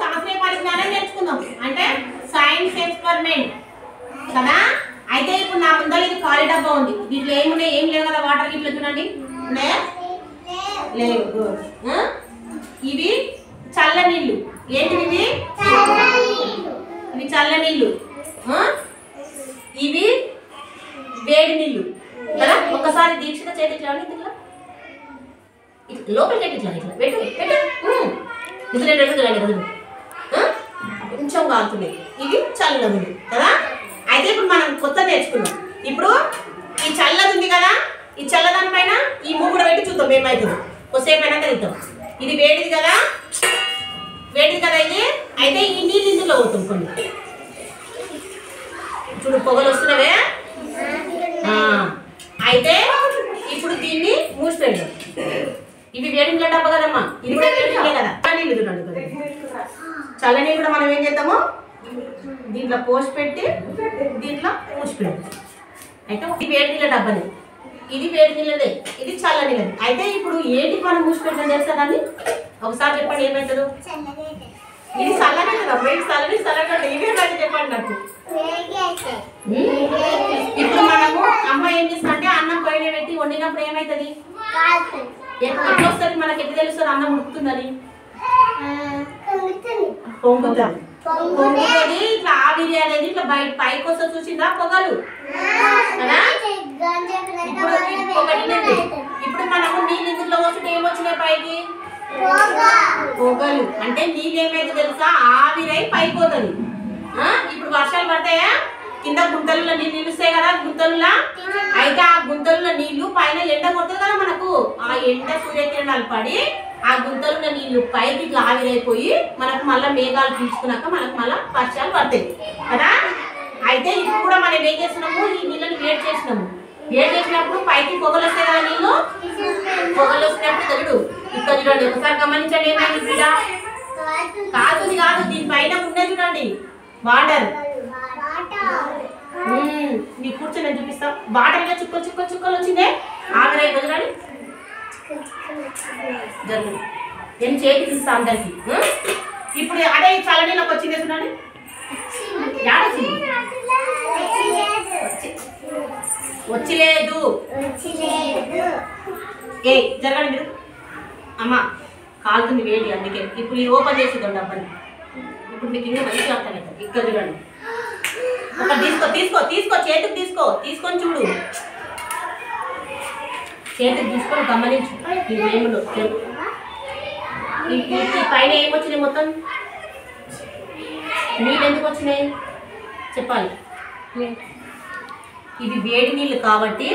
శాస్త్రీయ పరిజ్ఞానం నేర్చుకుందాం అంటే సైన్స్ ఎక్స్పెరిమెంట్ కదా. అయితే ఇప్పుడు నా ముందర ఇది ఖాళీ డబ్బా ఉంది, దీంట్లో ఏమున్నాయి? ఏం లేవు కదా, వాటర్ గిట్ల చూడండి ఉన్నాయా? లేవు. ఇవి చల్ల నీళ్ళు. ఏంటివి ఇవి? ఇవి చల్ల నీళ్ళు. ఇవి వేడి నీళ్ళు కదా. ఒక్కసారి దీక్షిత చేతి ఇట్లా లోపలికి ఇట్లా ఇట్లా పెట్టు పెట్టు. ఇది రెండు కదా కొంచెం కాలుతున్నాయి. ఇవి చల్లది కదా. అయితే ఇప్పుడు మనం కొత్త నేర్చుకున్నాం. ఇప్పుడు ఈ చల్లది ఉంది కదా, ఈ చల్లదాని పైన ఈ మూడు కూడా పెట్టి చూద్దాం ఏమవుతుందో. కొద్దిసేపు అయినాక తిద్దాం. ఇది వేడిది కదా, వేడిది కదా ఇది. అయితే ఈ నీళ్ళు ఇందులో అవుతుంది కొన్ని. చూడు పొగలు వస్తున్నవే. అయితే ఇప్పుడు దీన్ని మూసి పెడదాం. ఇవి వేడి నీళ్ళ డబ్బా కదమ్మా, ఇది కూడా వేడి నీళ్ళే కదా. నీళ్ళు చూడండి కదా, చల్ల నీళ్ళు కూడా మనం ఏం చేద్దాము దీంట్లో పోసి పెట్టి దీంట్లో మూసి పెడతాం. అయితే ఇది వేడి నీళ్ళ డబ్బాని, ఇది వేడి నీళ్ళదే, ఇది చల్ల నీళ్ళది. అయితే ఇప్పుడు ఏంటి మనం మూసి పెట్టడం చేస్తారని ఒకసారి చెప్పండి ఏమవుతుందో. ఇది చల్లనే కదా, బయట చల్లని చల్లగా ఇవే బయట చెప్పండి నాకు. ఇప్పుడు మనము అమ్మ ఏం చేస్తుందంటే అన్నం పొయ్యి పెట్టి వండినప్పుడు ఏమవుతుంది? ఎట్లా వస్తుంది మనకి? ఎట్లా తెలుస్తుంది అన్నం ఉడుకుతుందని? పొంగుతుంది. పొంగుతుంది ఇట్లా ఆవిరి అనేది ఇట్లా బయట పైకి వస్తే చూసిందా పొగలు కదా. ఇప్పుడు మనము నీళ్ళు ఇందులో వస్తుంటే ఏమొచ్చినాయి పైకి? పొగలు. అంటే నీళ్ళు ఏమైతే తెలుసా, ఆవిరై పైపోతుంది. ఇప్పుడు వర్షాలు పడతాయా, కింద గుంతలలో నీళ్ళు నిలుస్తాయి కదా గుంతలులా. అయితే ఆ గుంతలున్న నీళ్లు పైన ఎండ కొడుతుంది కదా మనకు, ఆ ఎండ సూర్యకిరణాలు పడి ఆ గుంతలున్న నీళ్లు పైకి ఇట్లా ఆవిరైపోయి మనకు మళ్ళీ మేఘాలు పీల్చుకున్నాక మనకు మళ్ళీ వర్షాలు పడతాయి కదా. అయితే ఇప్పుడు కూడా మనం ఏం చేస్తున్నాము, ఈ నీళ్ళని వేడి చేసినాము. వేడి చేసినప్పుడు పైకి పొగలు వస్తాయి కదా నీళ్ళు. పొగలు వస్తున్నప్పుడు తగుడు ఇక్కడ చూడండి, ఒకసారి గమనించండి ఏమైంది ఇక్కడ. కాదు కాదు, దీనిపైన ఉన్నది చూడండి వాటర్. నీ కూర్చొని నేను చూపిస్తా. వాటర్ ఇలా చుక్కలు చుక్కలు చుక్కలు వచ్చిందే ఆవిరై చూడండి జరుగు. నేను చేతికి ఇస్తా అందరికి. ఇప్పుడు అదే చల్ల నీళ్ళకి వచ్చిందే చూడండి. వచ్చిలేదు. ఏ జరగండి మీరు. అమ్మ కాలుతుంది వేడి, అందుకే ఇప్పుడు ఇది ఓపెన్ చేసేదండి అబ్బాయి. ఇప్పుడు మీకు ఇంకా మంచిగా అర్థమవుతుంది. ఇక్కడ చూడండి, ఒక తీసుకో తీసుకో తీసుకో చేతికి తీసుకో, తీసుకొని చూడు, చేతికి తీసుకొని గమనించు. ఈ వేములో ఈ పైన ఏమొచ్చినాయి? మొత్తం నీళ్ళు ఎందుకు వచ్చినాయి చెప్పాలి. ఇవి వేడి నీళ్ళు కాబట్టి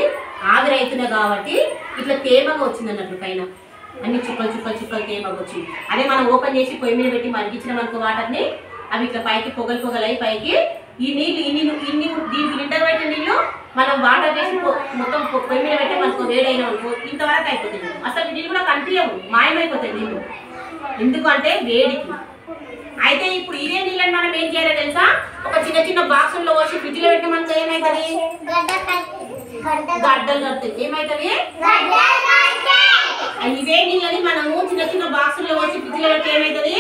ఆవిరైతున్నాయి కాబట్టి ఇట్లా తేమగా వచ్చింది అన్నట్లు. పైన అన్ని చుక్కలు చుక్కలు చుక్కలు తేమగా వచ్చింది. అదే మనం ఓపెన్ చేసి పొయ్యి మీద పెట్టి మరిగించిన మనకు వాటర్ని, అవి ఇట్లా పైకి పొగలు పొగలై పైకి ఈ నీళ్ళు ఇన్ని దీనికి లిటర్ పెట్టిన నీళ్ళు మనం వాటర్ చేసి మొత్తం పొయ్యి మీద పెట్టి మనకు వేడైన అనుకో ఇంతవరకు అయిపోతుంది. అసలు నీళ్ళు కూడా కనిపించవు, మాయమైపోతాయి నీళ్ళు. ఎందుకంటే వేడికి. అయితే ఇప్పుడు ఇదే నీళ్ళని మనం ఏం చేయాలో తెలుసా, ఒక చిన్న చిన్న బాక్సుల్లో పోసి ఫ్రిడ్జ్లో పెట్టి మనకు ఏమవుతుంది? గడ్డలు కడుతుంది. ఏమవుతుంది? ఇవే నీళ్ళని మనము చిన్న చిన్న బాక్సుల్లో పోసి ఫ్రిడ్జ్లో పెట్టి ఏమవుతుంది?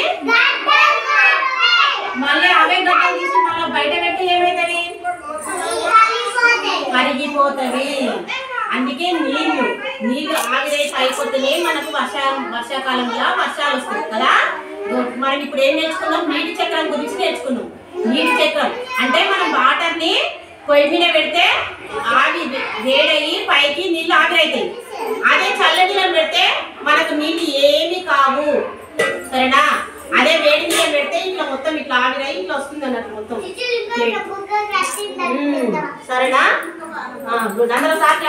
మళ్ళీ అవే గడ్డలు తీసి మళ్ళీ బయట పెట్టి ఏమవుతుంది? కరిగిపోతుంది. అందుకే నీళ్ళు ఆవిరై అయిపోతేనే మనకు వర్షాకాలంలో వర్షాలు వస్తాయి కదా. మనం ఇప్పుడు ఏం నేర్చుకున్నాం? నీటి చక్రం గురించి నేర్చుకున్నాం. నీటి చక్రం అంటే మనం వాటర్ని పొయ్యి మీద పెడితే ఆవి వేడయ్యి పైకి నీళ్ళు ఆవిరైతాయి. అదే చల్ల నీళ్ళని పెడితే మనకు నీళ్ళు ఏమి కావు, సరేనా? అదే వేడి నీళ్ళని పెడితే ఇట్లా మొత్తం ఇట్లా ఆవిరై ఇట్లా వస్తుంది అన్నట్టు మొత్తం, సరేనా? అందరూ సార్